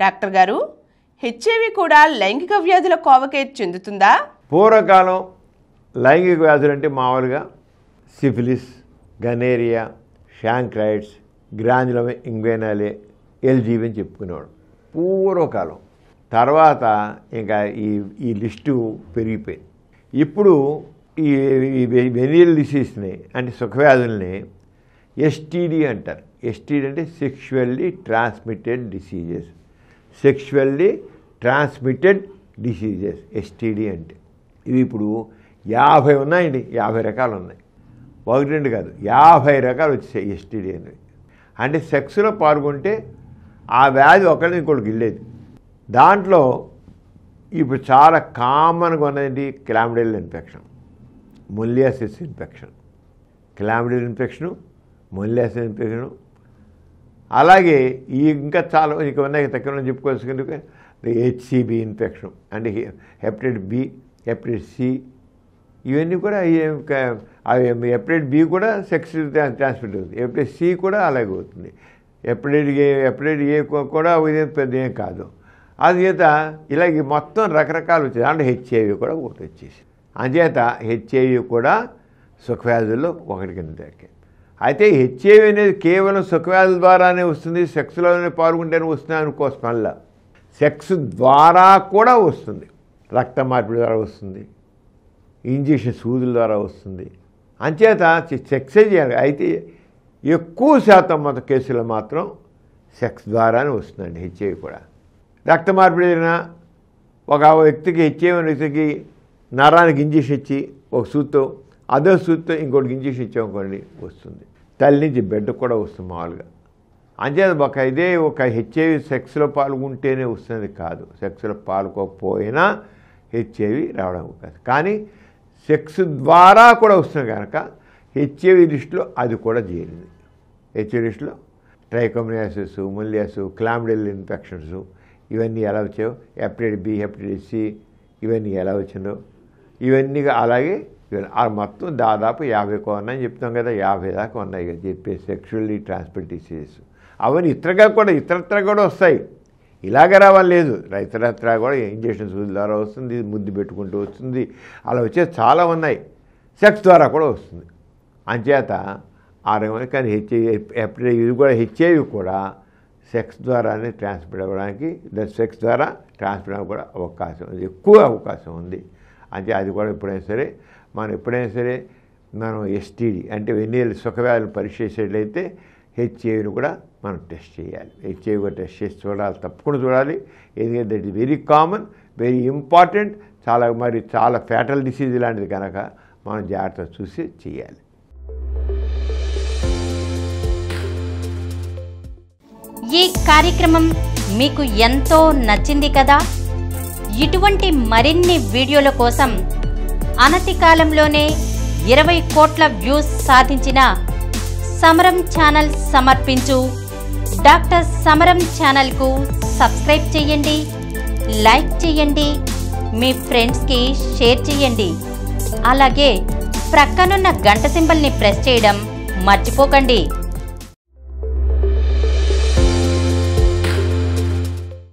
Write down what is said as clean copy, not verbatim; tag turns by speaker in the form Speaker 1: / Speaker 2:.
Speaker 1: Doctor గారు, HIV కూడా లైంగిక వ్యాధుల కోవకే చెందుతుందా?
Speaker 2: పూర్వకాలం లైంగిక వ్యాధులు అంటే మామూలుగా సిఫిలిస్, గనేరియా, షాంక్రైట్స్, గ్రాన్యులమ్ ఇంగ్వేనాలే, ఎల్జీవి అని చెప్పుకునేవాడు పూర్వకాలం. తర్వాత ఇంకా ఈ లిస్టు పెరిగిపోయింది. ఇప్పుడు ఈ వెనీరియల్ డిసీజ్ని అంటే సుఖవ్యాధుల్ని ఎస్టీడీ అంటారు. ఎస్టీడీ అంటే sexually transmitted diseases. Sexually transmitted diseases STD అంటే. ఇవి ఇప్పుడు 50 ఉన్నాయండి, 50 రకాలు ఉన్నాయి. 1-2 కాదు, 50 రకాలు వచ్చేసాయి ఎస్టీడీ అనేవి. అంటే సెక్స్లో పాల్గొంటే ఆ వ్యాధి ఒకరిని ఇంకోటికి వెళ్ళేది. దాంట్లో ఇప్పుడు చాలా కామన్గా ఉన్నది chlamydial infection, moniliasis infection. Chlamydial infection, moniliasis infection, అలాగే ఇంకా చాలా ఇంకా ఉన్నాయి. తక్కువ చెప్పుకోవాల్సింది హెచ్సిబి ఇన్ఫెక్షన్ అంటే హెపటైటిస్ బి, హెపటైటిస్ సి, ఇవన్నీ కూడా హెపటైటిస్ బి కూడా సెక్స్ ట్రాన్స్మిట్ అవుతుంది. హెపటైటిస్ సి కూడా అలాగే అవుతుంది. హెపటైటిస్ ఏ కూడా పెద్ద ఏం కాదు. అందుచేత ఇలాగ మొత్తం రకరకాలు వచ్చేది. అంటే హెచ్ఐవి కూడా ఒకటి వచ్చేసి, అందుచేత హెచ్ఐవి కూడా సుఖవ్యాధుల్లో ఒకటి కింద. అయితే హెచ్ఐవి అనేది కేవలం సుఖవ్యాధుల ద్వారానే వస్తుంది, సెక్స్లోనే పాల్గొంటేనే వస్తుంది అనుకోసం వల్ల సెక్స్ ద్వారా కూడా వస్తుంది. రక్త మార్పిడి ద్వారా వస్తుంది, ఇంజెక్షన్ సూదుల ద్వారా వస్తుంది. అంచేత సెక్సే చేయాలి. అయితే ఎక్కువ శాతం మొత్తం కేసులో మాత్రం సెక్స్ ద్వారానే వస్తుందండి హెచ్ఐవి కూడా. రక్త మార్పిడి అయినా ఒక వ్యక్తికి హెచ్ఐవి వ్యక్తికి నరానికి ఇంజెక్షన్ ఇచ్చి ఒక సూత్తో, అదే సూత్తో ఇంకోటికి ఇంజెక్షన్ ఇచ్చామనుకోండి వస్తుంది. తల్లి నుంచి బిడ్డకు కూడా వస్తుంది మామూలుగా. అంచేత ఒక హెచ్ఐవి సెక్స్లో పాల్గొంటేనే వస్తుంది కాదు, సెక్స్లో పాల్గొకపోయినా హెచ్ఐవి రావడం కాదు. కానీ సెక్స్ ద్వారా కూడా వస్తుంది కనుక హెచ్ఐవి లిస్టులో అది కూడా చేరింది. హెచ్ఐవి లిస్టులో ట్రైకోమోనాసిస్, మొలియాసిస్, క్లామిడియల్ ఇన్ఫెక్షన్స్ ఇవన్నీ ఎలా వచ్చాయో, హెపటైటిస్ బి, హెపటైటిస్ సి ఇవన్నీ ఎలా వచ్చిందో ఇవన్నీ అలాగే మొత్తం దాదాపు 50 ఉన్నాయని చెప్తాం కదా, 50 దాకా ఉన్నాయి కదా చెప్పే సెక్షువల్లీ ట్రాన్స్మిటెడ్ డిసీజెస్. అవన్నీ ఇతరత్ర కూడా వస్తాయి. ఇలాగ రావాలి లేదు, ఇతరత్ర కూడా ఇంజెక్షన్ సూదుల ద్వారా వస్తుంది, ముద్దు పెట్టుకుంటూ వస్తుంది, అలా వచ్చేది చాలా ఉన్నాయి. సెక్స్ ద్వారా కూడా వస్తుంది. అంచేత ఆ రకమైన కానీ హెపటైటిస్ కూడా హెచ్ఐవి కూడా సెక్స్ ద్వారానే ట్రాన్స్మిట్ అవ్వడానికి, సెక్స్ ద్వారా ట్రాన్స్మిట్ అవ్వడానికి కూడా అవకాశం ఉంది, ఎక్కువ అవకాశం ఉంది. అంటే అది కూడా ఎప్పుడైనా సరే మనం ఎస్టీడీ అంటే వెనీరియల్ సుఖవ్యాధులు పరీక్ష చేసేట్లయితే హెచ్ఐవిని కూడా మనం టెస్ట్ చేయాలి. హెచ్ఐవి కూడా టెస్ట్ చేసి చూడాలి, తప్పకుండా చూడాలి. ఎందుకంటే that is very common, very important, చాలా ఫ్యాటల్ డిసీజ్ లాంటిది కనుక మనం జాగ్రత్తగా చూసి చేయాలి.
Speaker 3: ఈ కార్యక్రమం మీకు ఎంతో నచ్చింది కదా? ఇటువంటి మరిన్ని వీడియోల కోసం అనతి కాలంలోనే 20 కోట్ల వ్యూస్ సాధించిన సమరం ఛానల్ సమర్పించు డాక్టర్ సమరం ఛానల్కు సబ్స్క్రైబ్ చేయండి, లైక్ చేయండి, మీ ఫ్రెండ్స్కి షేర్ చేయండి. అలాగే ప్రక్కనున్న గంట సింబల్ని ప్రెస్ చేయడం మర్చిపోకండి.